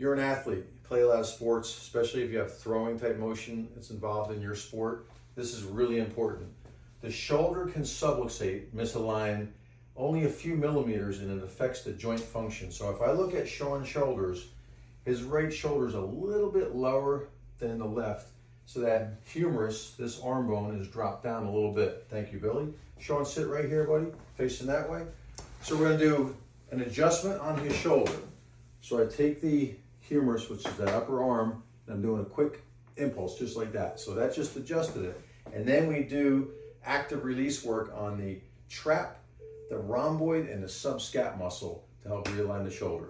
you're an athlete, you play a lot of sports, especially if you have throwing type motion that's involved in your sport, this is really important. The shoulder can subluxate, misalign, only a few millimeters, and it affects the joint function. So if I look at Sean's shoulders, his right shoulder is a little bit lower than the left, so that humerus, this arm bone, is dropped down a little bit. Thank you, Billy. Sean, sit right here, buddy, facing that way. So we're gonna do an adjustment on his shoulder. So I take the humerus, which is that upper arm, and I'm doing a quick impulse, just like that. So that just adjusted it. And then we do active release work on the trap, the rhomboid, and the subscap muscle to help realign the shoulder.